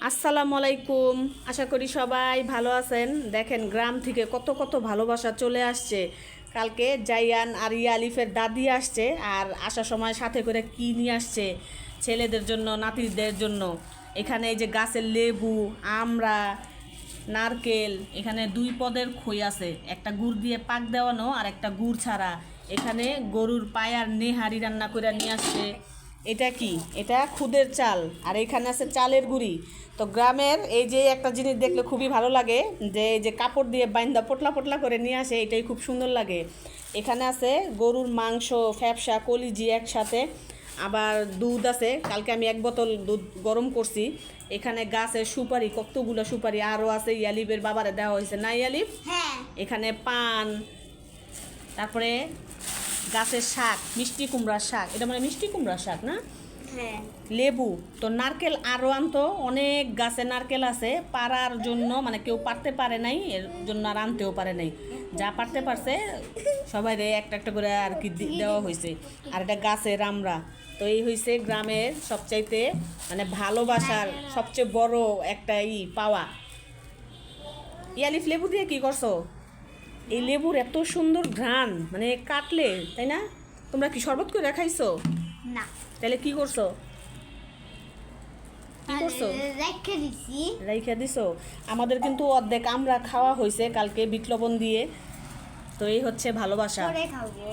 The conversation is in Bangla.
আসসালামু আলাইকুম। আশা করি সবাই ভালো আছেন। দেখেন গ্রাম থেকে কত কত ভালোবাসা চলে আসছে। কালকে জাইয়ান আর ইয়া আলিফের দাদি আসছে, আর আসার সময় সাথে করে কি নিয়ে আসছে ছেলেদের জন্য, নাতিদের জন্য। এখানে এই যে গাছের লেবু, আমড়া, নারকেল, এখানে দুই পদের খই আছে, একটা গুড় দিয়ে পাক দেওয়ানো আর একটা গুড় ছাড়া। এখানে গরুর পায়ার নেহারি রান্না করে নিয়ে আসছে। এটা কি? এটা খুদের চাল, আর এখানে আছে চালের গুঁড়ি। তো গ্রামের এই যে একটা জিনিস দেখলে খুবই ভালো লাগে, যে এই যে কাপড় দিয়ে বাইন্দা পোটলা পোটলা করে নিয়ে আসে, এটাই খুব সুন্দর লাগে। এখানে আছে গরুর মাংস, ফ্যাপসা, কলিজি একসাথে, আবার দুধ আছে। কালকে আমি 1 বোতল দুধ গরম করছি। এখানে গাছের সুপারি, কতগুলো সুপারি আরও আছে, ইয়ালিফের বাবারে দেওয়া হয়েছে না ইয়ালিফ? হ্যাঁ। এখানে পান, তারপরে গাছের শাক, মিষ্টি কুমড়ার শাক, এটা মানে মিষ্টি কুমড়ার শাক না? হ্যাঁ। লেবু, তো নারকেল আরও আনতো, অনেক গাছে নারকেল আছে। পারার জন্য মানে কেউ পারতে পারে নাই, এর জন্য আর আনতেও পারে নাই। যা পারতে পারছে সবাই একটা একটা করে আর কি দেওয়া হয়েছে। আর এটা গাছের আমড়া। তো এই হয়েছে গ্রামের সবচাইতে মানে ভালোবাসার সবচেয়ে বড় একটা পাওয়া। ইয়ালিফ, লেবু দিয়ে কি করছো? এই লেবুর এত সুন্দর ঘ্রাণ, মানে কাটলে, তাই না? তোমরা কি শরবত করে খাইছো? না। তাহলে কি করছো? কি করছো? রেখে দিছি। রাইখা দিছো? আমাদের কিন্তু অর্ধেক আমরা খাওয়া হয়েছে কালকে বিট লবণ দিয়ে। তো এই হচ্ছে ভালোবাসা। পরে খাবো।